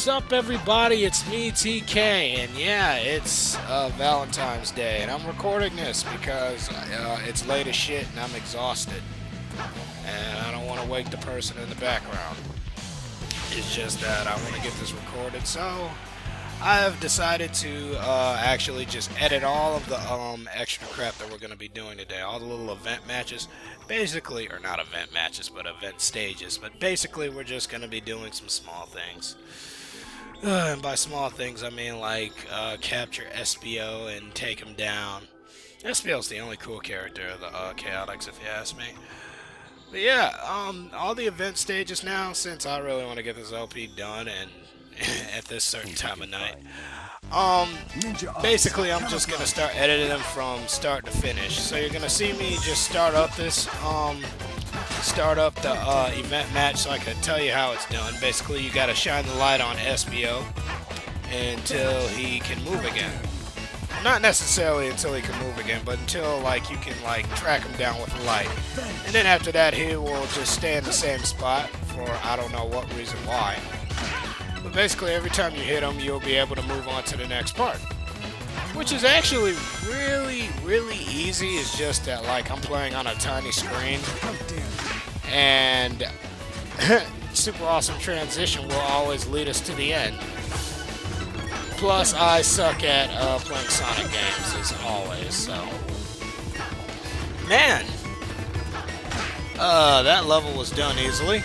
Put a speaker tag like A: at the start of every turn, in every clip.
A: What's up, everybody? It's me, TK, and yeah, it's Valentine's Day, and I'm recording this because it's late as shit and I'm exhausted, and I don't want to wake the person in the background. It's just that I want to get this recorded, so I have decided to actually just edit all of the extra crap that we're going to be doing today, all the little event matches, basically, or not event matches, but event stages, but basically we're just going to be doing some small things. And by small things, I mean like capture SBO and take him down. SBO's the only cool character of the Chaotix, if you ask me. But yeah, all the event stages now, since I really want to get this LP done and at this certain time of night. Basically, I'm just gonna start editing them from start to finish. So you're gonna see me just start up the event match, so I can tell you how it's done. Basically, you gotta shine the light on SBO until he can move again. Not necessarily until he can move again, but until like you can like track him down with the light. And then after that, he will just stay in the same spot for I don't know what reason why. But basically, every time you hit him, you'll be able to move on to the next part. Which is actually really easy. It's just that, like, I'm playing on a tiny screen. And super awesome transition will always lead us to the end. Plus, I suck at playing Sonic games, as always, so. Man! That level was done easily.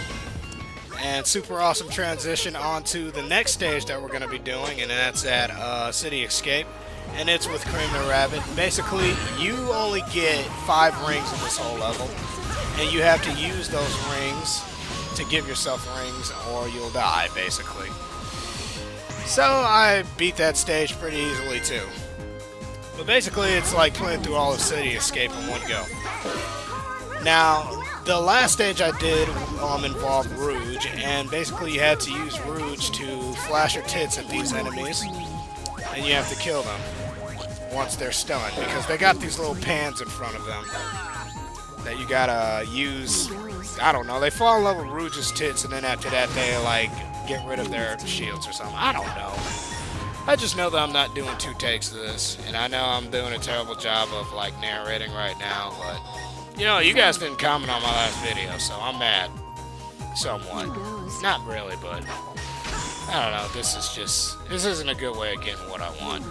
A: And super awesome transition onto the next stage that we're going to be doing, and that's at City Escape, and it's with Cream the Rabbit. Basically, you only get 5 rings in this whole level, and you have to use those rings to give yourself rings or you'll die, basically. So I beat that stage pretty easily too. But basically, it's like playing through all of City Escape in one go. Now, the last stage I did involved Rouge, and basically you had to use Rouge to flash her tits at these enemies, and you have to kill them once they're stunned, because they got these little pans in front of them that you gotta use. I don't know, they fall in love with Rouge's tits, and then after that they like get rid of their shields or something. I don't know. I just know that I'm not doing 2 takes of this, and I know I'm doing a terrible job of like narrating right now, but you know, you guys didn't comment on my last video, so I'm mad. Somewhat. Not really, but I don't know, this isn't a good way of getting what I want.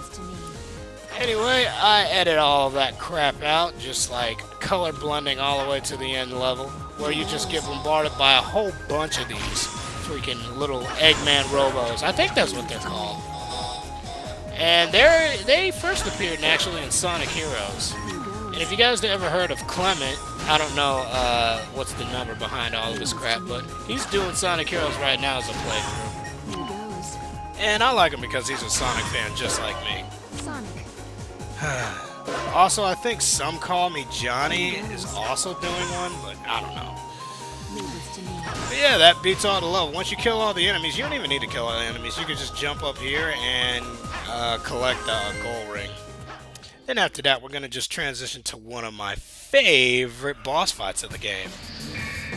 A: Anyway, I edit all that crap out, just like color blending all the way to the end level, where you just get bombarded by a whole bunch of these freaking little Eggman Robos. I think that's what they're called. And they first appeared actually in Sonic Heroes. And if you guys have ever heard of Clement, I don't know what's the number behind all of this crap, but he's doing Sonic Heroes right now as a playthrough. And I like him because he's a Sonic fan just like me. Also, I think Some Call Me Johnny is also doing one, but I don't know. But yeah, that beats all the level. Once you kill all the enemies, you don't even need to kill all the enemies. You can just jump up here and collect a gold ring. Then after that, we're going to just transition to one of my favorite boss fights of the game.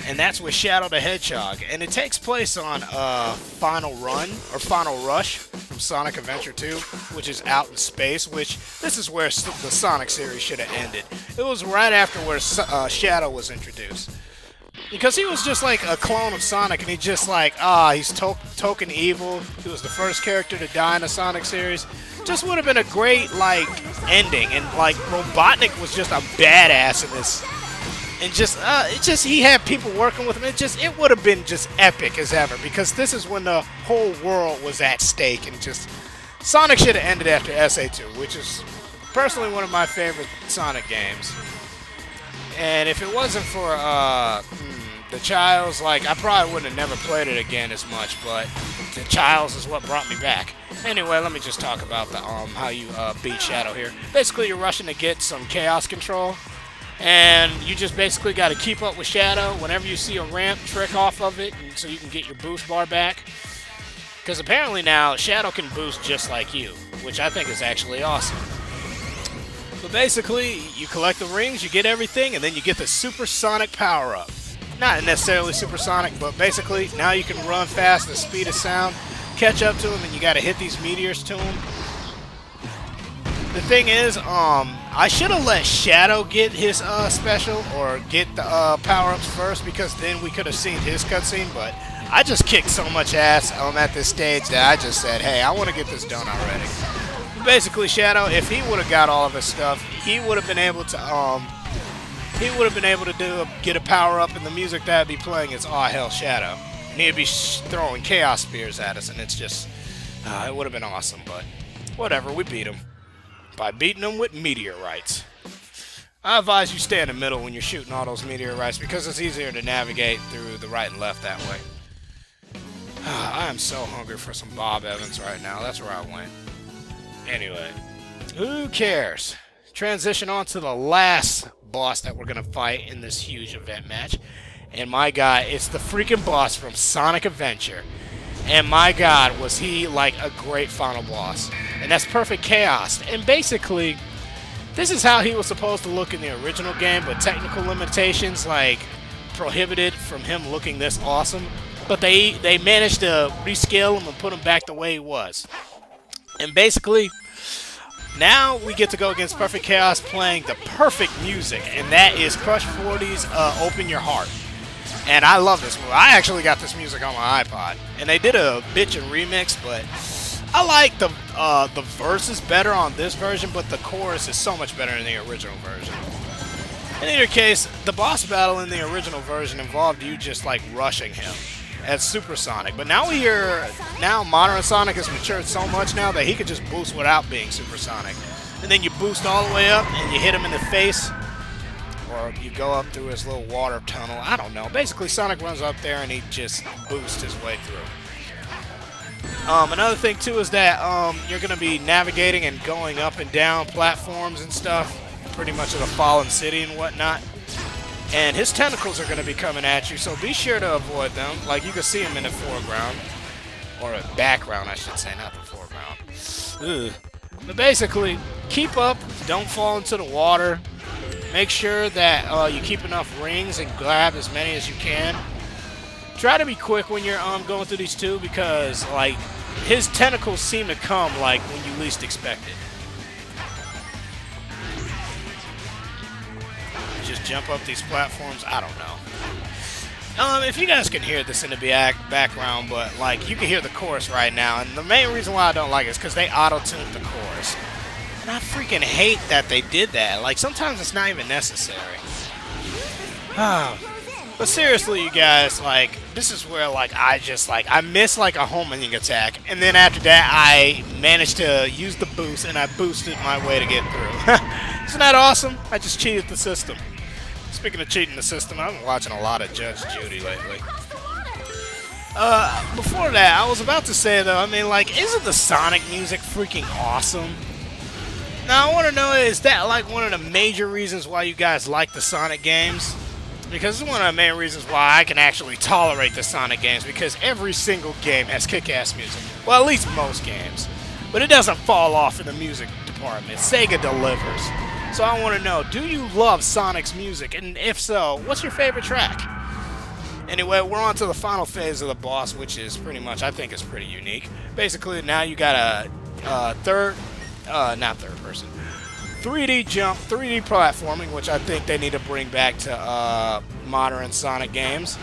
A: And that's with Shadow the Hedgehog. And it takes place on Final Run, or Final Rush, from Sonic Adventure 2, which is out in space, which this is where the Sonic series should have ended. It was right after where Shadow was introduced. Because he was just like a clone of Sonic, and he just like, he's token evil. He was the first character to die in the Sonic series. Just would have been a great, like, ending. And, like, Robotnik was just a badass in this. And just, he had people working with him. It would have been just epic as ever. Because this is when the whole world was at stake. And just, Sonic should have ended after SA2, which is personally one of my favorite Sonic games. And if it wasn't for, the Childs, like, I probably wouldn't have never played it again as much, but the Childs is what brought me back. Anyway, let me just talk about the, how you beat Shadow here. Basically, you're rushing to get some chaos control, and you just basically got to keep up with Shadow. Whenever you see a ramp, trick off of it, and so you can get your boost bar back. Because apparently now, Shadow can boost just like you, which I think is actually awesome. But basically, you collect the rings, you get everything, and then you get the Supersonic power-up. Not necessarily supersonic, but basically, now you can run fast at the speed of sound, catch up to him and you gotta hit these meteors to him. The thing is, I should have let Shadow get his special or get the power-ups first, because then we could have seen his cutscene, but I just kicked so much ass at this stage that I just said, hey, I want to get this done already. But basically, Shadow, if he would have got all of his stuff, he would have been able to get a power-up, and the music that would be playing is Aw Hell Shadow. And he'd be throwing Chaos Spears at us, and it's just, it would have been awesome, but whatever, we beat him. By beating them with meteorites. I advise you stay in the middle when you're shooting all those meteorites, because it's easier to navigate through the right and left that way. I am so hungry for some Bob Evans right now. That's where I went. Anyway, who cares? Transition on to the last boss that we're going to fight in this huge event match. And my God, it's the freaking boss from Sonic Adventure. And my God, was he like a great final boss. And that's Perfect Chaos. And basically, this is how he was supposed to look in the original game, but technical limitations like prohibited from him looking this awesome. But they managed to rescale him and put him back the way he was. And basically, now we get to go against Perfect Chaos playing the perfect music, and that is Crush 40's Open Your Heart. And I love this movie. I actually got this music on my iPod, and they did a bitchin' remix, but I like the verses better on this version, but the chorus is so much better in the original version. In either case, the boss battle in the original version involved you just like rushing him as Super Sonic, but now modern Sonic has matured so much now that he could just boost without being Super Sonic. And then you boost all the way up and you hit him in the face, or you go up through his little water tunnel. I don't know. Basically, Sonic runs up there and he just boosts his way through. Another thing too is that you're going to be navigating and going up and down platforms and stuff, pretty much of the Fallen City and whatnot. And his tentacles are going to be coming at you, so be sure to avoid them. Like, you can see him in the foreground, or a background, I should say, not the foreground. Ugh. But basically, keep up, don't fall into the water. Make sure that you keep enough rings and grab as many as you can. Try to be quick when you're going through these two, because like his tentacles seem to come like when you least expect it. Just jump up these platforms. I don't know. If you guys can hear this in the background, but like you can hear the chorus right now, and the main reason why I don't like it is because they auto-tuned the chorus. And I freaking hate that they did that. Like, sometimes it's not even necessary. But seriously, you guys, like, this is where, like, I miss, like, a homing attack. And then after that, I managed to use the boost, and I boosted my way to get through. Isn't that awesome? I just cheated the system. Speaking of cheating the system, I've been watching a lot of Judge Judy lately. Before that, I was about to say, though, I mean, like, isn't the Sonic music freaking awesome? Now, I want to know, is that like one of the major reasons why you guys like the Sonic games? Because it's one of the main reasons why I can actually tolerate the Sonic games, because every single game has kick-ass music. Well, at least most games. But it doesn't fall off in the music department. Sega delivers. So I want to know, do you love Sonic's music? And if so, what's your favorite track? Anyway, we're on to the final phase of the boss, which is pretty much, I think, is pretty unique. Basically, now you got a not third person, 3D jump, 3D platforming, which I think they need to bring back to modern Sonic games.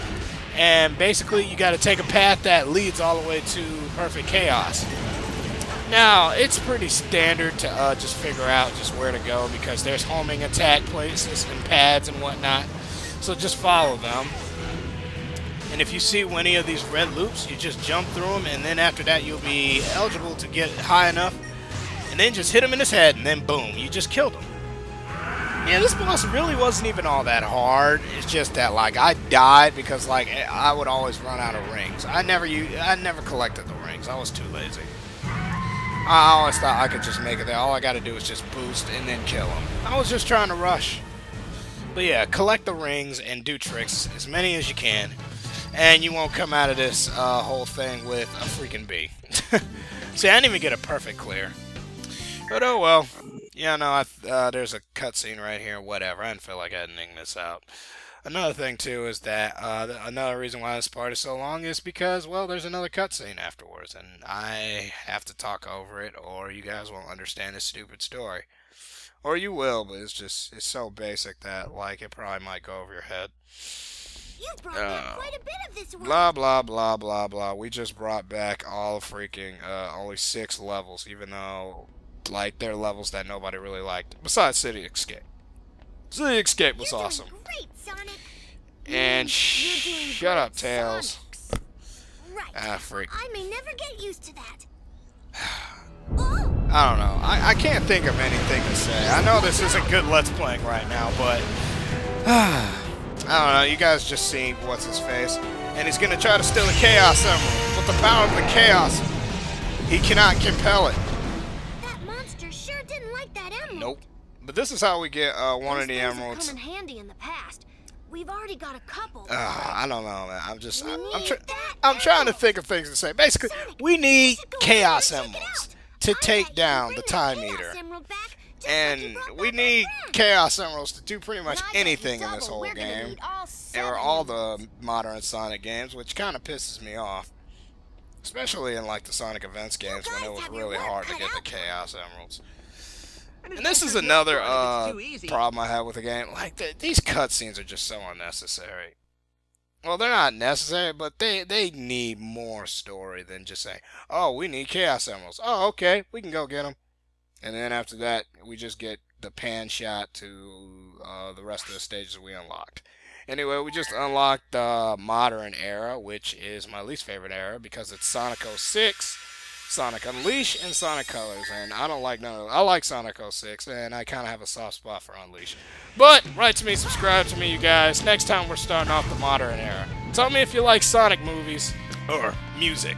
A: And basically, you got to take a path that leads all the way to Perfect Chaos. Now, it's pretty standard to just figure out just where to go, because there's homing attack places and pads and whatnot. So just follow them. And if you see any of these red loops, you just jump through them, and then after that, you'll be eligible to get high enough. And then just hit him in his head, and then boom, you just killed him. Yeah, this boss really wasn't even all that hard. It's just that, like, I died because, like, I would always run out of rings. I never collected the rings. I was too lazy. I always thought I could just make it there. All I got to do is just boost and then kill him. I was just trying to rush. But yeah, collect the rings and do tricks, as many as you can. And you won't come out of this whole thing with a freaking B. See, I didn't even get a perfect clear. But oh well. Yeah, no, there's a cutscene right here. Whatever. I didn't feel like editing this out. Another thing too is that another reason why this part is so long is because, well, there's another cutscene afterwards, and I have to talk over it, or you guys won't understand this stupid story, or you will, but it's so basic that like it probably might go over your head.
B: You've brought back quite a bit of this world.
A: Blah blah blah blah blah. We just brought back all freaking only 6 levels, even though like they're levels that nobody really liked. Besides City Escape. City Escape was awesome.
B: Great, Sonic.
A: And shut up, Tails.
B: Right.
A: Ah, freak.
B: I may never get used to that.
A: I don't know. I can't think of anything to say. I know this isn't good Let's Playing right now, but I don't know. You guys just seen what's his face, and he's gonna try to steal the Chaos Emerald. With the power of the Chaos, he cannot compel it.
B: That monster sure didn't like that emerald.
A: Nope. But this is how we get one of the
B: Those things have
A: emeralds.
B: come in handy in the past. We've already got a couple.
A: I don't know, man. I'm
B: I'm
A: trying to think of things to say. Basically, we need Chaos Emeralds to take down the Time Eater. And we need Chaos Emeralds to do pretty much anything in this whole game, or all the modern Sonic games, which kind of pisses me off. Especially in like the Sonic Events games when it was really hard to get the Chaos Emeralds. And this is another problem I have with the game. Like, these cutscenes are just so unnecessary. Well, they're not necessary, but they need more story than just saying, oh, we need Chaos Emeralds. Oh, okay, we can go get them. And then after that, we just get the pan shot to the rest of the stages we unlocked. Anyway, we just unlocked the Modern Era, which is my least favorite era because it's Sonic 06, Sonic Unleashed, and Sonic Colors, and I don't like none of them. I like Sonic 06, and I kind of have a soft spot for Unleashed. But, write to me, subscribe to me, you guys. Next time we're starting off the Modern Era. Tell me if you like Sonic movies or music.